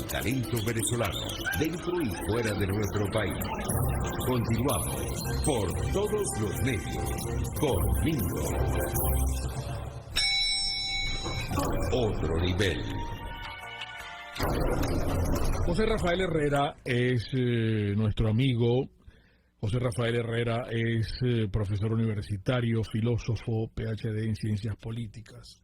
talento venezolano, dentro y fuera de nuestro país. Continuamos por todos los medios, por Mingo. Otro nivel. José Rafael Herrera es nuestro amigo. José Rafael Herrera es profesor universitario, filósofo, PhD en ciencias políticas.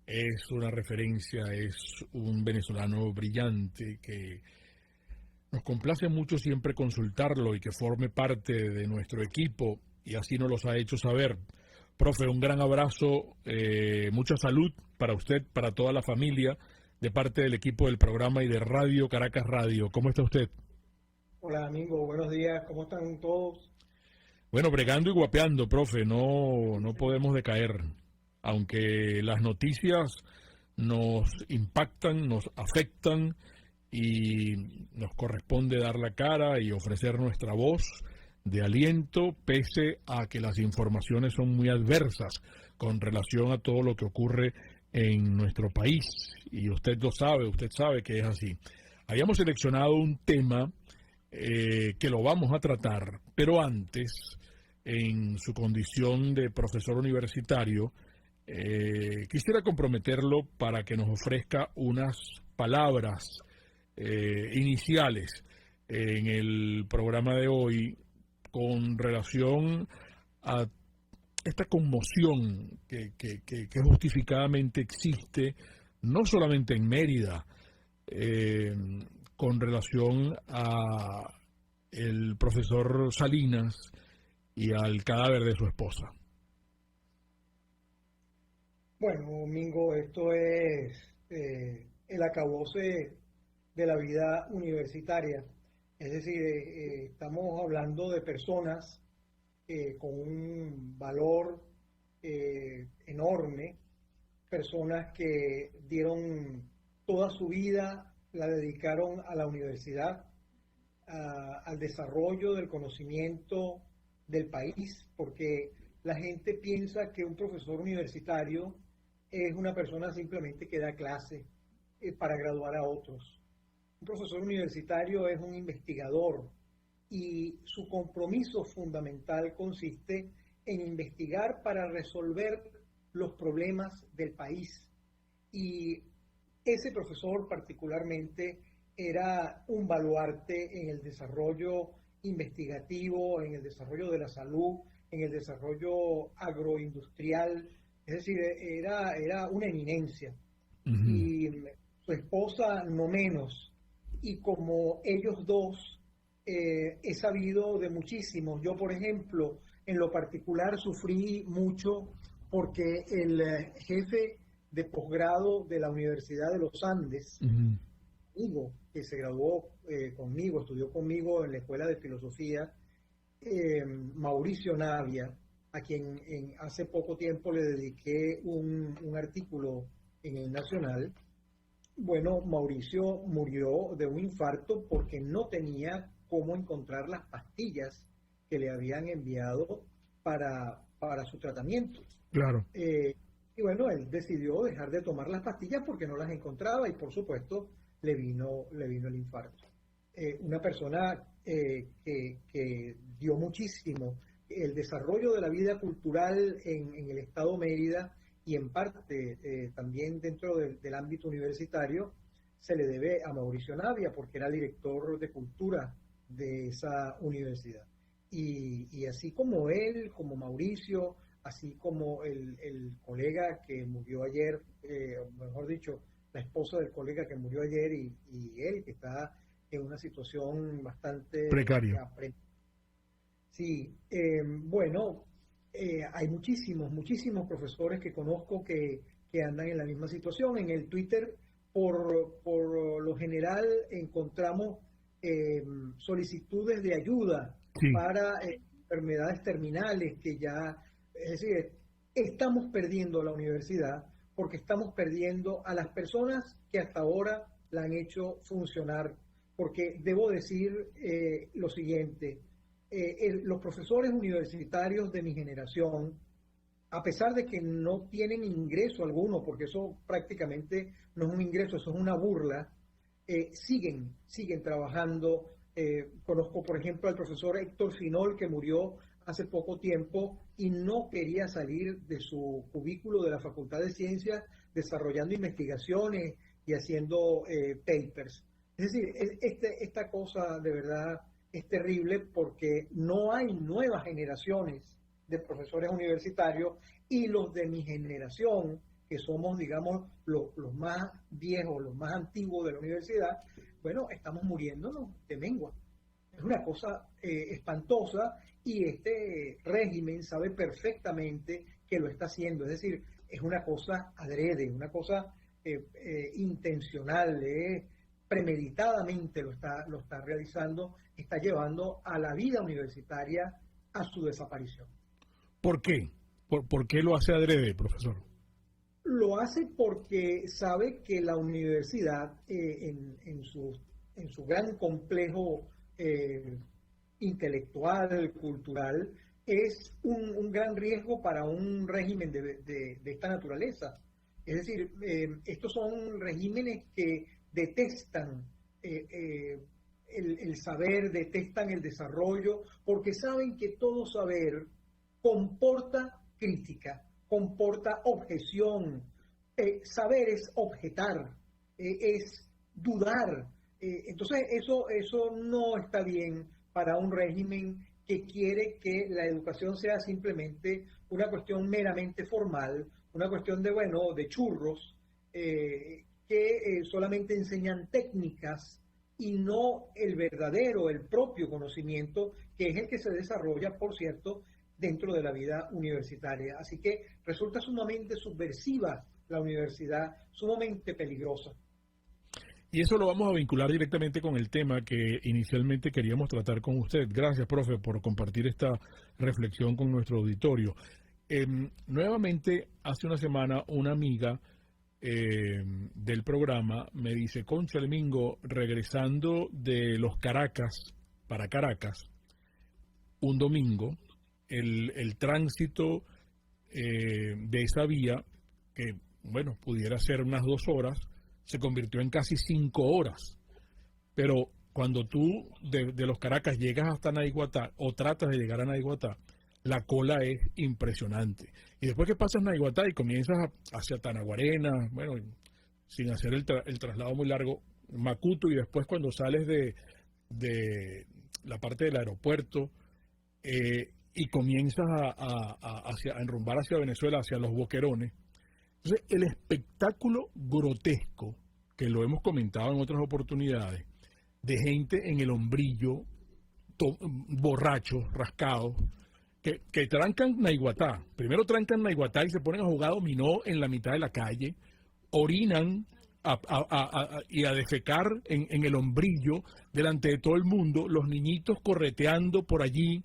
Es una referencia, es un venezolano brillante que nos complace mucho siempre consultarlo y que forme parte de nuestro equipo, y así nos los ha hecho saber. Profe, un gran abrazo, mucha salud para usted, para toda la familia, de parte del equipo del programa y de Radio Caracas Radio. ¿Cómo está usted? Hola, amigo, buenos días, ¿cómo están todos? Bueno, bregando y guapeando, profe, no podemos decaer. Aunque las noticias nos impactan, nos afectan y nos corresponde dar la cara y ofrecer nuestra voz de aliento, pese a que las informaciones son muy adversas con relación a todo lo que ocurre en nuestro país. Y usted lo sabe, usted sabe que es así. Habíamos seleccionado un tema que lo vamos a tratar, pero antes, en su condición de profesor universitario, quisiera comprometerlo para que nos ofrezca unas palabras iniciales en el programa de hoy con relación a esta conmoción que justificadamente existe, no solamente en Mérida, con relación a el profesor Salinas y al cadáver de su esposa. Bueno, Mingo, esto es el acabose de la vida universitaria. Es decir, estamos hablando de personas con un valor enorme, personas que dieron toda su vida, la dedicaron a la universidad, al desarrollo del conocimiento del país, porque la gente piensa que un profesor universitario es una persona simplemente que da clase para graduar a otros. Un profesor universitario es un investigador y su compromiso fundamental consiste en investigar para resolver los problemas del país. Y ese profesor particularmente era un baluarte en el desarrollo investigativo, en el desarrollo de la salud, en el desarrollo agroindustrial. Es decir, era una eminencia. Uh-huh. Y su esposa no menos. Y como ellos dos, he sabido de muchísimos. Yo, por ejemplo, en lo particular sufrí mucho porque el jefe de posgrado de la Universidad de los Andes, uh-huh, que se graduó conmigo, estudió conmigo en la Escuela de Filosofía, Mauricio Navia, a quien hace poco tiempo le dediqué un artículo en el Nacional. Bueno, Mauricio murió de un infarto porque no tenía cómo encontrar las pastillas que le habían enviado para su tratamiento. Claro. Y bueno, él decidió dejar de tomar las pastillas porque no las encontraba y por supuesto le vino el infarto. Una persona que dio muchísimo. El desarrollo de la vida cultural en el estado Mérida y en parte también dentro del ámbito universitario se le debe a Mauricio Navia porque era director de cultura de esa universidad. Y así como él, como Mauricio, así como el colega que murió ayer, mejor dicho, la esposa del colega que murió ayer y él que está en una situación bastante precaria. Sí, bueno, hay muchísimos profesores que conozco que andan en la misma situación. En el Twitter, por lo general, encontramos solicitudes de ayuda, sí, para enfermedades terminales que ya, es decir, estamos perdiendo la universidad porque estamos perdiendo a las personas que hasta ahora la han hecho funcionar. Porque debo decir lo siguiente, los profesores universitarios de mi generación, a pesar de que no tienen ingreso alguno, porque eso prácticamente no es un ingreso, eso es una burla, siguen trabajando. Conozco, por ejemplo, al profesor Héctor Finol, que murió hace poco tiempo y no quería salir de su cubículo de la Facultad de Ciencias desarrollando investigaciones y haciendo papers. Es decir, esta cosa de verdad es terrible porque no hay nuevas generaciones de profesores universitarios y los de mi generación, que somos, digamos, los más viejos, los más antiguos de la universidad, bueno, estamos muriéndonos de mengua. Es una cosa espantosa y este régimen sabe perfectamente que lo está haciendo. Es decir, es una cosa adrede, una cosa intencional, premeditadamente lo está realizando, está llevando a la vida universitaria a su desaparición. ¿Por qué? ¿Por qué lo hace adrede, profesor? Lo hace porque sabe que la universidad, en su gran complejo intelectual, cultural, es un gran riesgo para un régimen de esta naturaleza. Es decir, estos son regímenes que detestan el saber, detestan el desarrollo, porque saben que todo saber comporta crítica, comporta objeción. Saber es objetar, es dudar. Entonces eso no está bien para un régimen que quiere que la educación sea simplemente una cuestión meramente formal, una cuestión de churros, que solamente enseñan técnicas y no el verdadero, el propio conocimiento, que es el que se desarrolla, por cierto, dentro de la vida universitaria. Así que resulta sumamente subversiva la universidad, sumamente peligrosa. Y eso lo vamos a vincular directamente con el tema que inicialmente queríamos tratar con usted. Gracias, profe, por compartir esta reflexión con nuestro auditorio. Nuevamente, hace una semana, una amiga del programa me dice: Cónchale, Mingo, regresando de los Caracas para Caracas, un domingo, el tránsito de esa vía, que, bueno, pudiera ser unas 2 horas, se convirtió en casi 5 horas. Pero cuando tú de los Caracas llegas hasta Naiguatá o tratas de llegar a Naiguatá, la cola es impresionante. Y después que pasas Naiguatá y comienzas hacia Tanaguarena, bueno, sin hacer el traslado muy largo, Macuto, y después cuando sales de la parte del aeropuerto y comienzas a enrumbar hacia Venezuela, hacia Los Boquerones. Entonces, el espectáculo grotesco, que lo hemos comentado en otras oportunidades, de gente en el hombrillo, borrachos, rascados, que trancan Naiguatá. Primero trancan Naiguatá y se ponen a jugar dominó en la mitad de la calle, orinan y a defecar en el hombrillo delante de todo el mundo, los niñitos correteando por allí,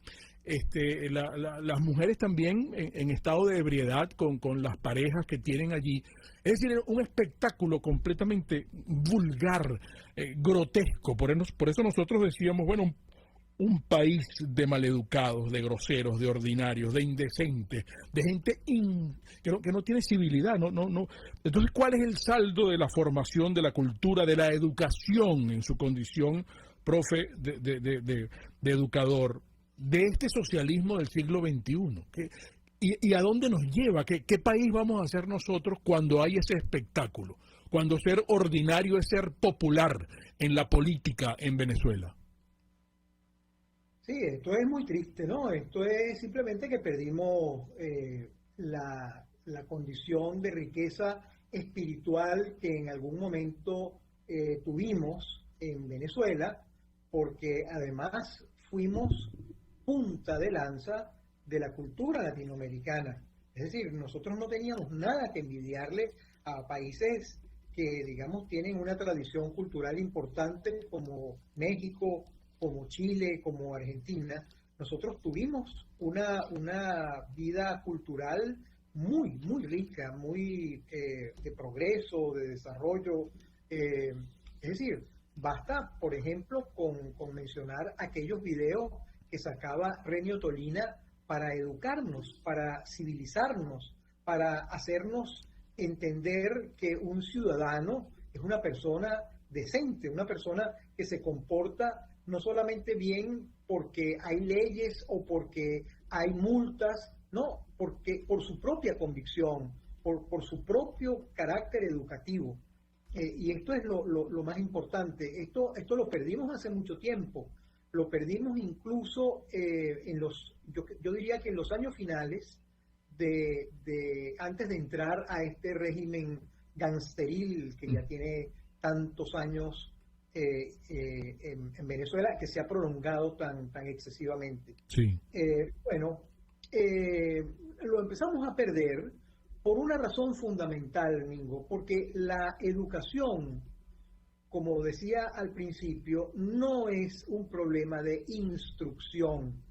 las mujeres también en estado de ebriedad con las parejas que tienen allí. Es decir, un espectáculo completamente vulgar, grotesco. Por eso nosotros decíamos, bueno, un país de maleducados, de groseros, de ordinarios, de indecentes, de gente que no tiene civilidad. No. Entonces, ¿cuál es el saldo de la formación, de la cultura, de la educación en su condición, profe, de educador, de este socialismo del siglo XXI? ¿Y a dónde nos lleva? ¿Qué país vamos a ser nosotros cuando hay ese espectáculo? Cuando ser ordinario es ser popular en la política en Venezuela. Sí, esto es muy triste, ¿no? Esto es simplemente que perdimos la condición de riqueza espiritual que en algún momento tuvimos en Venezuela, porque además fuimos punta de lanza de la cultura latinoamericana. Es decir, nosotros no teníamos nada que envidiarle a países que, digamos, tienen una tradición cultural importante como México, como Chile, como Argentina. Nosotros tuvimos una vida cultural muy, muy rica, muy de progreso, de desarrollo. Es decir, basta, por ejemplo, con mencionar aquellos videos que sacaba Renio Tolina para educarnos, para civilizarnos, para hacernos entender que un ciudadano es una persona decente, una persona que se comporta no solamente bien porque hay leyes o porque hay multas, no, porque por su propia convicción, por su propio carácter educativo. Y esto es lo más importante. Esto lo perdimos hace mucho tiempo. Lo perdimos incluso yo diría que en los años finales, antes de entrar a este régimen gangsteril que ya tiene tantos años en Venezuela, que se ha prolongado tan excesivamente. Sí. Lo empezamos a perder por una razón fundamental, Mingo, porque la educación, como decía al principio, no es un problema de instrucción.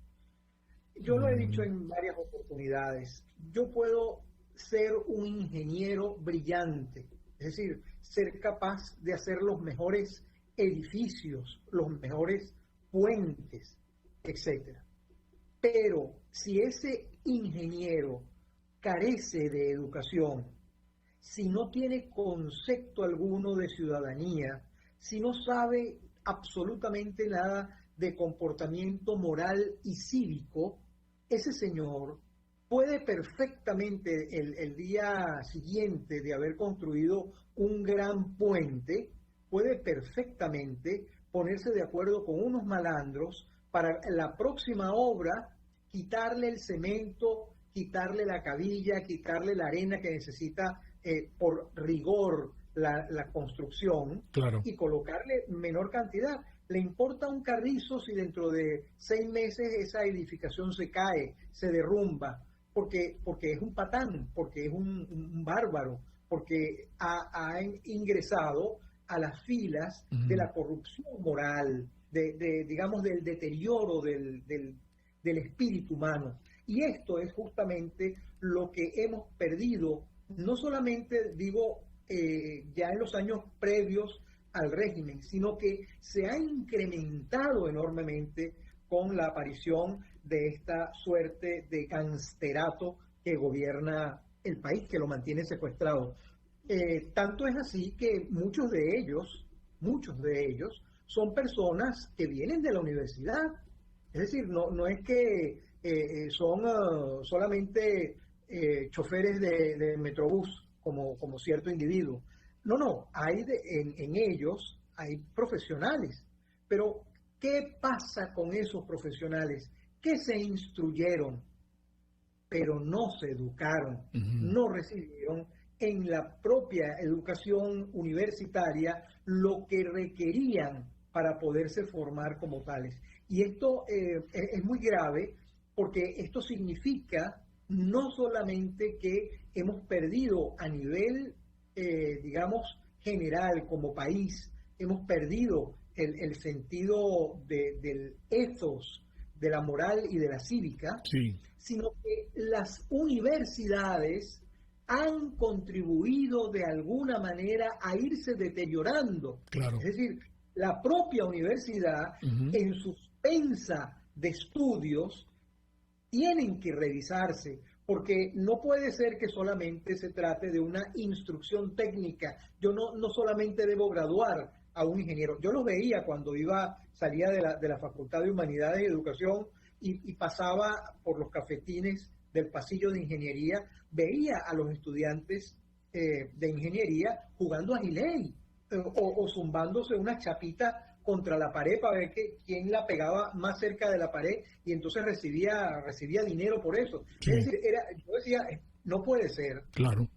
Yo lo he dicho en varias oportunidades. Yo puedo ser un ingeniero brillante, es decir, ser capaz de hacer los mejores edificios, los mejores puentes, etcétera. Pero si ese ingeniero carece de educación, si no tiene concepto alguno de ciudadanía, si no sabe absolutamente nada de comportamiento moral y cívico, ese señor puede perfectamente el día siguiente de haber construido un gran puente, puede perfectamente ponerse de acuerdo con unos malandros para la próxima obra quitarle el cemento, quitarle la cabilla, quitarle la arena que necesita por rigor la construcción, claro, y colocarle menor cantidad. Le importa un carrizo si dentro de 6 meses esa edificación se cae, se derrumba, porque es un patán, porque es un bárbaro, porque ha ingresado a las filas de la corrupción moral, digamos, del deterioro del espíritu humano. Y esto es justamente lo que hemos perdido, no solamente, digo, ya en los años previos al régimen, sino que se ha incrementado enormemente con la aparición de esta suerte de gangsterato que gobierna el país, que lo mantiene secuestrado. Tanto es así que muchos de ellos son personas que vienen de la universidad. Es decir, no es que son solamente choferes de Metrobús, como cierto individuo. No, hay en ellos hay profesionales. Pero, ¿qué pasa con esos profesionales? Que se instruyeron, pero no se educaron, no recibieron en la propia educación universitaria lo que requerían para poderse formar como tales. Y esto es muy grave, porque esto significa no solamente que hemos perdido a nivel, digamos, general como país, hemos perdido el sentido del ethos, de la moral y de la cívica, sí, sino que las universidades han contribuido de alguna manera a irse deteriorando. claro. Es decir, la propia universidad, en suspensa de estudios, tienen que revisarse, porque no puede ser que solamente se trate de una instrucción técnica. Yo no solamente debo graduar a un ingeniero. Yo lo veía cuando salía de la Facultad de Humanidades y Educación y pasaba por los cafetines del pasillo de ingeniería, veía a los estudiantes de ingeniería jugando a Giley o zumbándose una chapita contra la pared para ver quién la pegaba más cerca de la pared, y entonces recibía dinero por eso. Sí. Es decir, yo decía, no puede ser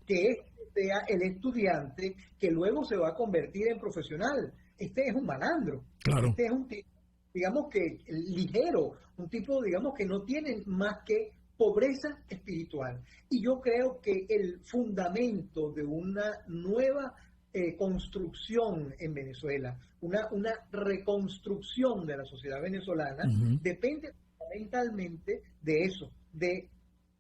que este sea el estudiante que luego se va a convertir en profesional. Este es un malandro. Claro. Este es un tipo, digamos, que ligero, un tipo, digamos, que no tiene más que pobreza espiritual. Y yo creo que el fundamento de una nueva construcción en Venezuela, una reconstrucción de la sociedad venezolana, depende fundamentalmente de eso, de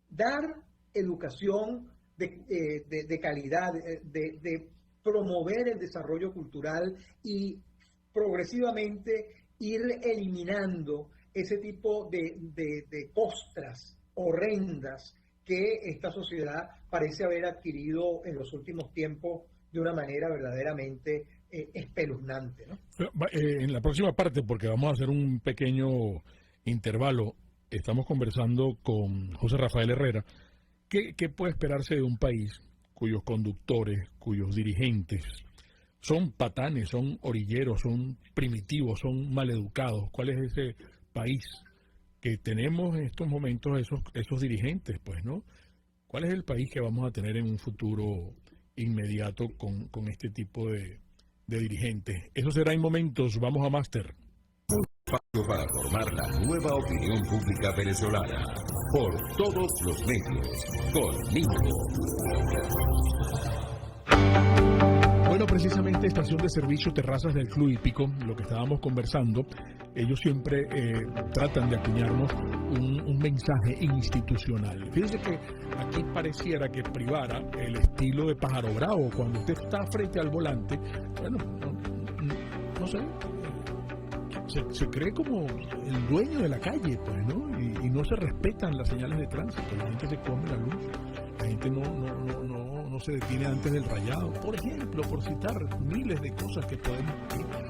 dar educación de calidad, de promover el desarrollo cultural y progresivamente ir eliminando ese tipo de costras horrendas que esta sociedad parece haber adquirido en los últimos tiempos de una manera verdaderamente espeluznante, ¿no? En la próxima parte, porque vamos a hacer un pequeño intervalo, estamos conversando con José Rafael Herrera. ¿Qué puede esperarse de un país cuyos conductores, cuyos dirigentes son patanes, son orilleros, son primitivos, son maleducados? ¿Cuál es ese país que tenemos en estos momentos esos dirigentes, pues, ¿no? ¿Cuál es el país que vamos a tener en un futuro inmediato con este tipo de dirigentes? Eso será en momentos. Vamos a Máster. Espacio para formar la nueva opinión pública venezolana por todos los medios. Conmigo. Bueno, precisamente estación de servicio Terrazas del Club Hípico, lo que estábamos conversando, ellos siempre tratan de acuñarnos un mensaje institucional. Fíjense que aquí pareciera que privara el estilo de pájaro bravo. Cuando usted está frente al volante, bueno, no sé, se cree como el dueño de la calle, pues, ¿no? Y no se respetan las señales de tránsito, la gente se come la luz, la gente no se detiene antes del rayado, por ejemplo, por citar miles de cosas que podemos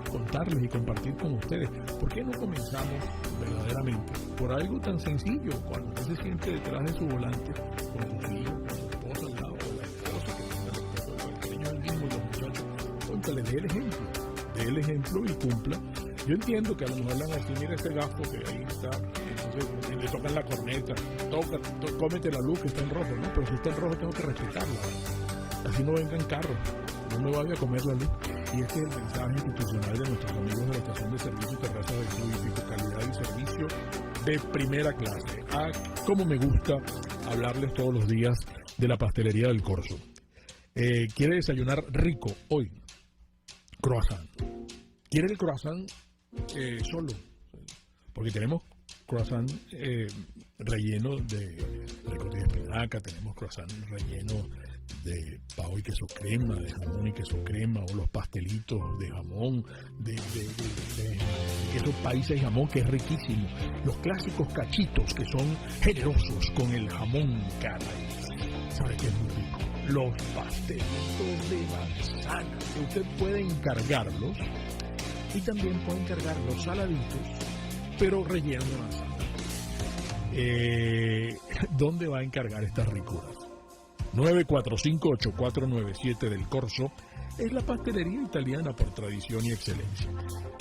contarles y compartir con ustedes. ¿Por qué no comenzamos verdaderamente por algo tan sencillo? Cuando usted se siente detrás de su volante, con su hijo, con su esposa al lado, o la esposa que tenga la esposa, el niño, el mismo y los muchachos, cuéntale, dé el ejemplo y cumpla. Yo entiendo que a lo mejor le van a decir, mira ese gafo que ahí está, entonces le tocan la corneta, cómete la luz que está en rojo, ¿no? Pero si está en rojo tengo que respetarla, así no vengan carros, no me vaya a comer la luz. Y este es el mensaje institucional de nuestros amigos de la estación de servicio Terrazas del Club Hípico, calidad y servicio de primera clase. Cómo me gusta hablarles todos los días de la pastelería del Corso. ¿Quiere desayunar rico hoy? Croissant. ¿Quiere el croissant solo? Porque tenemos croissant relleno de ricota de espinaca, tenemos croissant relleno de pavo y queso crema, de jamón y queso crema, o los pastelitos de jamón, de queso paisa y jamón, que es riquísimo. Los clásicos cachitos, que son generosos con el jamón, caray. ¿Sabe qué es muy rico? Los pastelitos de manzana, que usted puede encargarlos, y también puede encargar los saladitos, pero rellenos de manzana. ¿Dónde va a encargar estas ricuras? 945-8497 del Corso es la pastelería italiana por tradición y excelencia.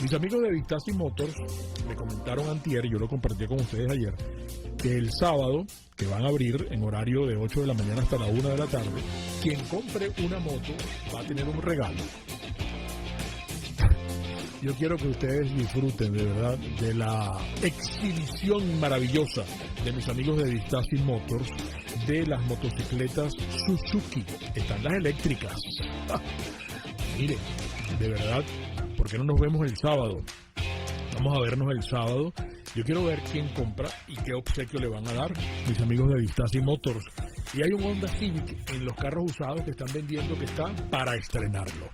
Mis amigos de Vistasi Motors me comentaron antier, yo lo compartí con ustedes ayer, que el sábado, que van a abrir en horario de 8 de la mañana hasta la 1 de la tarde, quien compre una moto va a tener un regalo. Yo quiero que ustedes disfruten de verdad de la exhibición maravillosa de mis amigos de Vistasi Motors de las motocicletas Suzuki. Están las eléctricas. Miren, de verdad, ¿por qué no nos vemos el sábado? Vamos a vernos el sábado. Yo quiero ver quién compra y qué obsequio le van a dar mis amigos de Vistasi Motors. Y hay un Honda Civic en los carros usados que están vendiendo, que está para estrenarlo.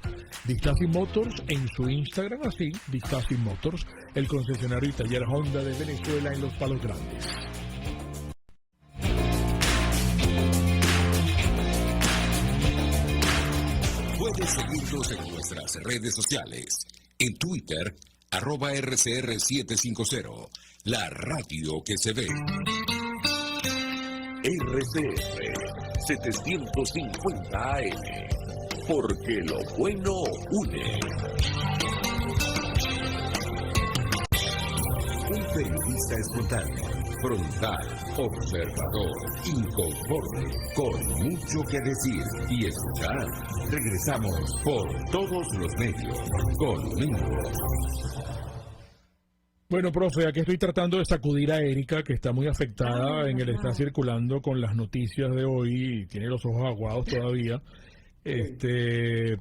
Vistasi Motors en su Instagram, así, Vistasi Motors, el concesionario y taller Honda de Venezuela en Los Palos Grandes. Puedes seguirnos en nuestras redes sociales. En Twitter, @RCR750, la radio que se ve. RCR 750 AM, porque lo bueno une. Un periodista espontáneo, frontal, observador, inconforme, con mucho que decir y escuchar. Regresamos por todos los medios, conmigo. Bueno, profe, aquí estoy tratando de sacudir a Erika, que está muy afectada en el estar circulando con las noticias de hoy, y tiene los ojos aguados todavía,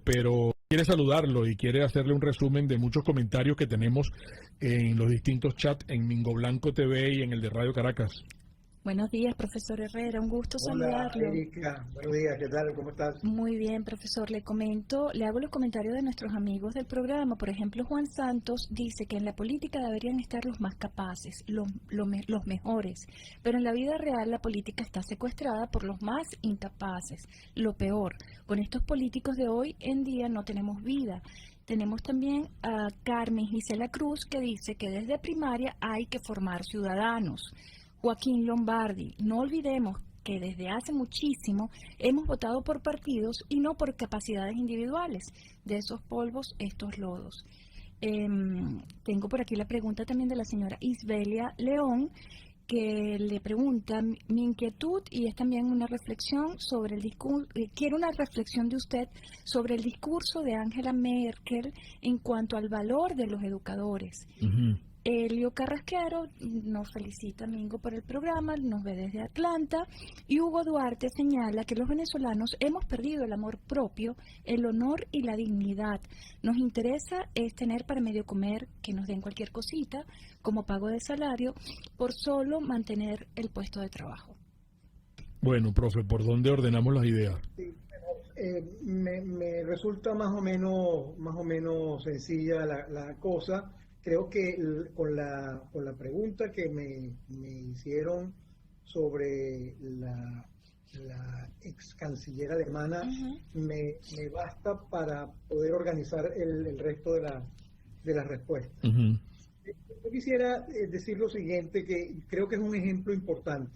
pero quiere saludarlo y quiere hacerle un resumen de muchos comentarios que tenemos en los distintos chats, en Mingo Blanco TV y en el de Radio Caracas. Buenos días, profesor Herrera, un gusto Hola, saludarlo. Erika, buenos días, ¿qué tal? ¿Cómo estás? Muy bien, profesor, le hago los comentarios de nuestros amigos del programa. Por ejemplo, Juan Santos dice que en la política deberían estar los más capaces, los mejores, pero en la vida real la política está secuestrada por los más incapaces. Lo peor, con estos políticos de hoy en día no tenemos vida. Tenemos también a Carmen Gisela Cruz, que dice que desde primaria hay que formar ciudadanos. Joaquín Lombardi, no olvidemos que desde hace muchísimo hemos votado por partidos y no por capacidades individuales. De esos polvos, estos lodos. Tengo por aquí la pregunta también de la señora Isbelia León, que le pregunta: mi inquietud, y es también una reflexión sobre el discurso, quiero una reflexión de usted sobre el discurso de Angela Merkel en cuanto al valor de los educadores. Elio Carrasquero nos felicita, Mingo, por el programa, nos ve desde Atlanta, y Hugo Duarte señala que los venezolanos hemos perdido el amor propio, el honor y la dignidad. Nos interesa es tener para medio comer, que nos den cualquier cosita como pago de salario por solo mantener el puesto de trabajo. Bueno, profe, ¿por dónde ordenamos las ideas? Sí, me resulta más o menos sencilla la cosa. Creo que con la pregunta que me hicieron sobre la ex canciller alemana, me basta para poder organizar el resto de las respuestas. Yo quisiera decir lo siguiente, que creo que es un ejemplo importante.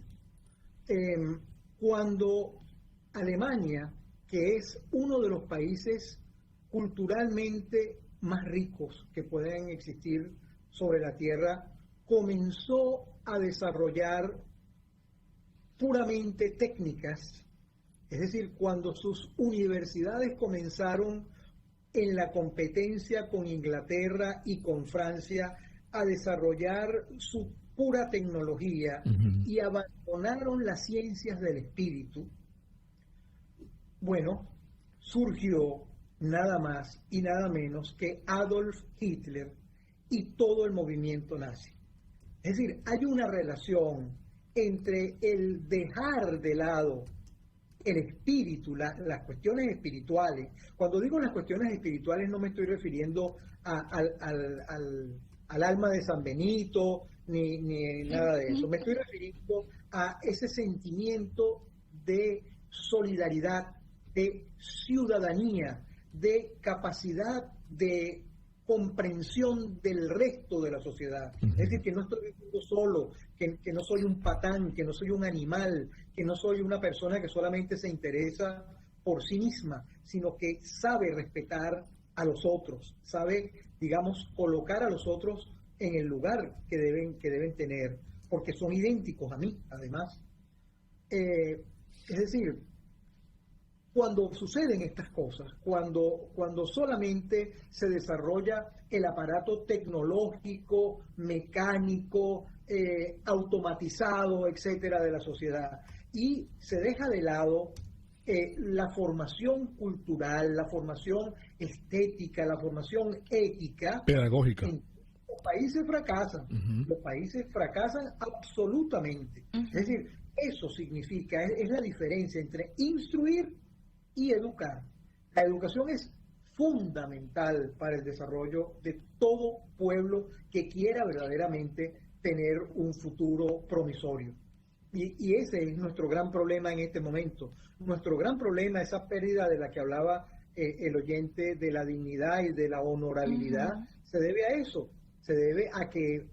Cuando Alemania, que es uno de los países culturalmente más ricos que pueden existir sobre la Tierra, comenzó a desarrollar puramente técnicas, es decir, cuando sus universidades comenzaron en la competencia con Inglaterra y con Francia a desarrollar su pura tecnología y abandonaron las ciencias del espíritu, bueno, surgió nada más y nada menos que Adolf Hitler y todo el movimiento nazi. Es decir, hay una relación entre el dejar de lado el espíritu, las cuestiones espirituales. Cuando digo las cuestiones espirituales no me estoy refiriendo al alma de San Benito ni nada de eso. Me estoy refiriendo a ese sentimiento de solidaridad, de ciudadanía, de capacidad de comprensión del resto de la sociedad. Es decir, que no estoy viviendo solo, que no soy un patán, que no soy un animal, que no soy una persona que solamente se interesa por sí misma, sino que sabe respetar a los otros, sabe, digamos, colocar a los otros en el lugar que deben tener, porque son idénticos a mí, además. Es decir, cuando suceden estas cosas, cuando solamente se desarrolla el aparato tecnológico, mecánico, automatizado, etcétera, de la sociedad, y se deja de lado la formación cultural, la formación estética, la formación ética, pedagógica, los países fracasan. Los países fracasan absolutamente. Es decir, eso significa, es la diferencia entre instruir y educar. La educación es fundamental para el desarrollo de todo pueblo que quiera verdaderamente tener un futuro promisorio. Y ese es nuestro gran problema en este momento. Nuestro gran problema, esa pérdida de la que hablaba el oyente, de la dignidad y de la honorabilidad, se debe a eso. Se debe a que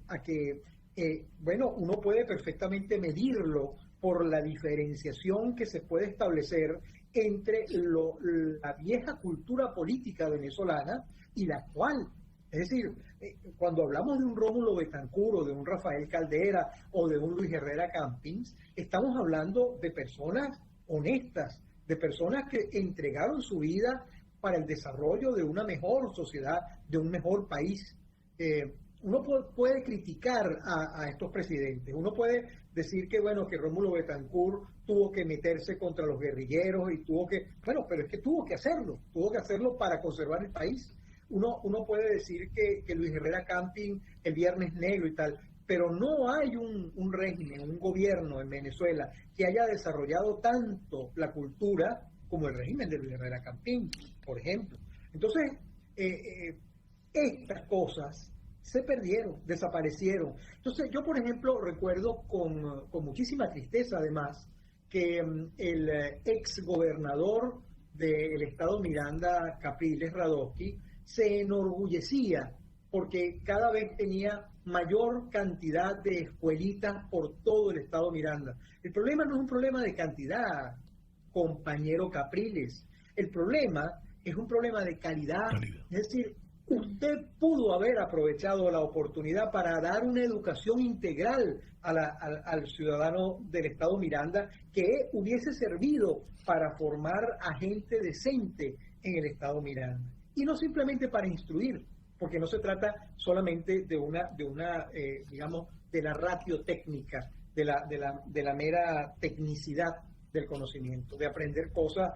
bueno, uno puede perfectamente medirlo por la diferenciación que se puede establecer entre la vieja cultura política venezolana y la actual. Es decir, cuando hablamos de un Rómulo Betancourt o de un Rafael Caldera o de un Luis Herrera Campins, estamos hablando de personas honestas, de personas que entregaron su vida para el desarrollo de una mejor sociedad, de un mejor país. Uno puede criticar a estos presidentes, uno puede decir que bueno, que Rómulo Betancourt tuvo que meterse contra los guerrilleros y bueno, pero es que tuvo que hacerlo para conservar el país. Uno puede decir que Luis Herrera Campins, el Viernes Negro y tal, pero no hay un régimen, un gobierno en Venezuela que haya desarrollado tanto la cultura como el régimen de Luis Herrera Campín, por ejemplo. Entonces, estas cosas se perdieron, desaparecieron. Entonces, yo, por ejemplo, recuerdo con muchísima tristeza, además, que el ex gobernador del estado Miranda, Capriles Radosky, se enorgullecía porque cada vez tenía mayor cantidad de escuelitas por todo el estado Miranda. El problema no es un problema de cantidad, compañero Capriles. El problema es un problema de calidad. Es decir, usted pudo haber aprovechado la oportunidad para dar una educación integral al ciudadano del estado Miranda que hubiese servido para formar a gente decente en el estado Miranda. Y no simplemente para instruir, porque no se trata solamente de una digamos, de la ratio técnica, de la mera tecnicidad del conocimiento, de aprender cosas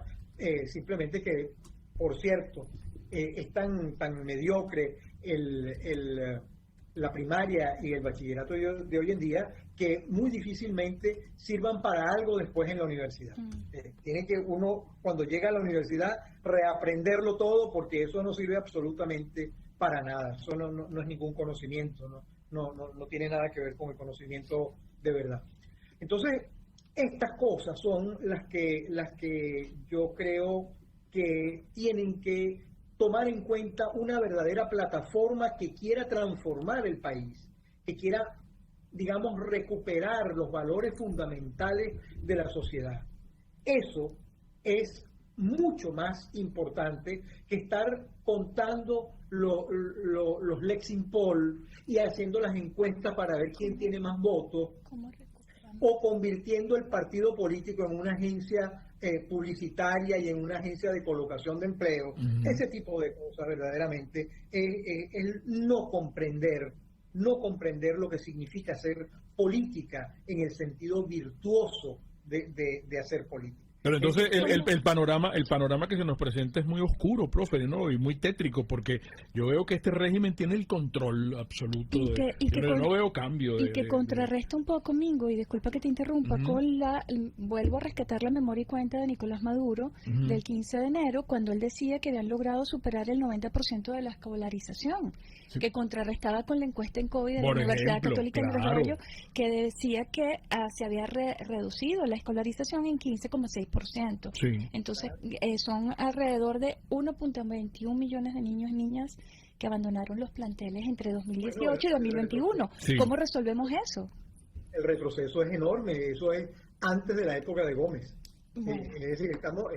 simplemente que, por cierto, es tan mediocre la primaria y el bachillerato de hoy en día que muy difícilmente sirvan para algo después en la universidad. Tiene que uno, cuando llega a la universidad, reaprenderlo todo porque eso no sirve absolutamente para nada. Eso no es ningún conocimiento, no tiene nada que ver con el conocimiento de verdad. Entonces, estas cosas son las que yo creo que tienen que tomar en cuenta una verdadera plataforma que quiera transformar el país, que quiera, digamos, recuperar los valores fundamentales de la sociedad. Eso es mucho más importante que estar contando los Lexing Poll y haciendo las encuestas para ver quién tiene más votos, o convirtiendo el partido político en una agencia publicitaria y en una agencia de colocación de empleo. Ese tipo de cosas verdaderamente es no comprender lo que significa hacer política en el sentido virtuoso de hacer política. Pero entonces el panorama que se nos presenta es muy oscuro, profe, ¿no? Y muy tétrico, porque yo veo que este régimen tiene el control absoluto, pero no veo cambio. Contrarresta un poco, Mingo, y disculpa que te interrumpa, con vuelvo a rescatar la memoria y cuenta de Nicolás Maduro del 15 de enero, cuando él decía que habían logrado superar el 90% de la escolarización, que contrarrestaba con la encuesta en COVID de la Universidad Católica de Desarrollo, que decía que se había reducido la escolarización en 15,6%. Entonces, son alrededor de 1.21 millones de niños y niñas que abandonaron los planteles entre 2018 y 2021. ¿Cómo resolvemos eso? El retroceso es enorme, eso es antes de la época de Gómez. Es decir, estamos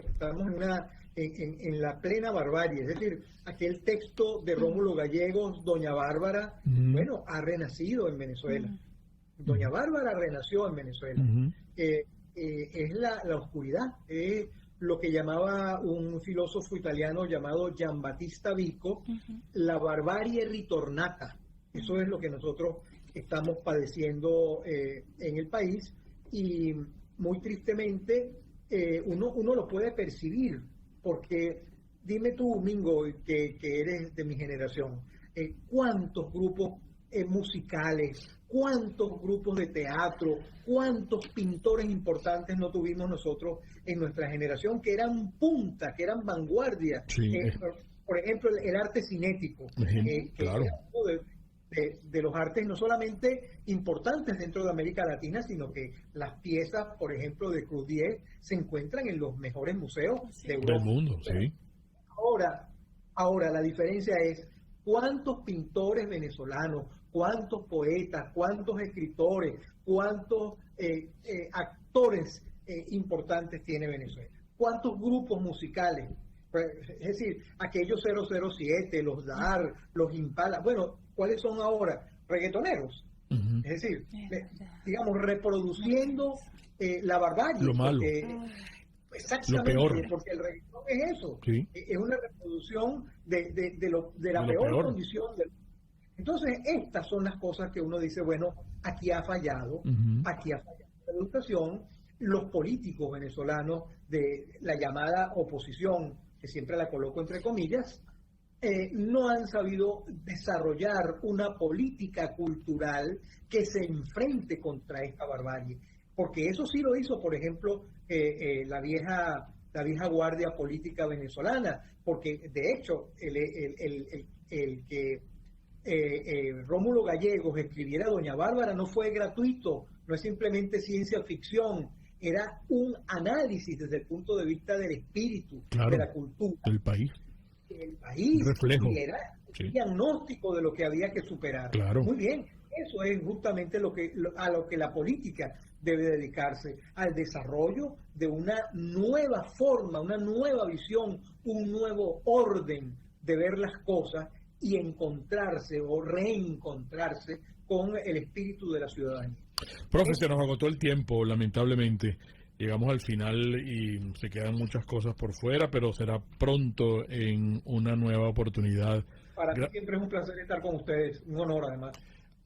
en la plena barbarie. Es decir, aquel texto de Rómulo Gallegos, Doña Bárbara, bueno, ha renacido en Venezuela. Doña Bárbara renació en Venezuela. Es la oscuridad, es lo que llamaba un filósofo italiano llamado Giambattista Vico, la barbarie ritornata. Eso es lo que nosotros estamos padeciendo en el país, y muy tristemente uno lo puede percibir, porque dime tú, Mingo, que eres de mi generación, ¿cuántos grupos musicales, cuántos grupos de teatro, cuántos pintores importantes no tuvimos nosotros en nuestra generación que eran punta, que eran vanguardia? Por ejemplo, el arte cinético, que claro, era uno de los artes no solamente importantes dentro de América Latina, sino que las piezas, por ejemplo, de Crudier se encuentran en los mejores museos de Europa. Del mundo, Ahora, la diferencia es cuántos pintores venezolanos, cuántos poetas, cuántos escritores, cuántos actores importantes tiene Venezuela, cuántos grupos musicales. Es decir, aquellos 007, los DAR, los Impala, bueno, ¿cuáles son ahora? Reggaetoneros. Es decir, digamos, reproduciendo la barbarie. Lo malo. Exactamente, lo peor. Porque el reggaetón es eso. Sí. Es una reproducción de la peor condición. Entonces, estas son las cosas que uno dice, bueno, aquí ha fallado, aquí ha fallado la educación. Los políticos venezolanos de la llamada oposición, que siempre la coloco entre comillas, no han sabido desarrollar una política cultural que se enfrente contra esta barbarie. Porque eso sí lo hizo, por ejemplo, la vieja guardia política venezolana, porque de hecho el que Rómulo Gallegos escribiera Doña Bárbara no fue gratuito, no es simplemente ciencia ficción, era un análisis desde el punto de vista del espíritu, claro, de la cultura del país. El país, reflejo. Y era un diagnóstico de lo que había que superar. Claro. Muy bien, eso es justamente a lo que la política debe dedicarse, al desarrollo de una nueva forma, una nueva visión, un nuevo orden de ver las cosas y encontrarse o reencontrarse con el espíritu de la ciudadanía. Profe, se nos agotó el tiempo, lamentablemente. Llegamos al final y se quedan muchas cosas por fuera, pero será pronto en una nueva oportunidad. Para mí siempre es un placer estar con ustedes, un honor además.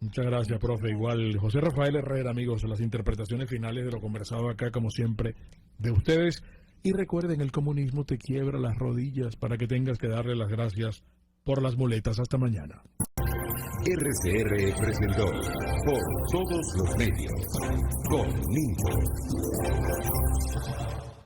Muchas gracias, profe. Igual, José Rafael Herrera, amigos, las interpretaciones finales de lo conversado acá, como siempre, de ustedes. Y recuerden, el comunismo te quiebra las rodillas para que tengas que darle las gracias por las muletas. Hasta mañana. RCR presentó Por Todos los Medios con Mingo.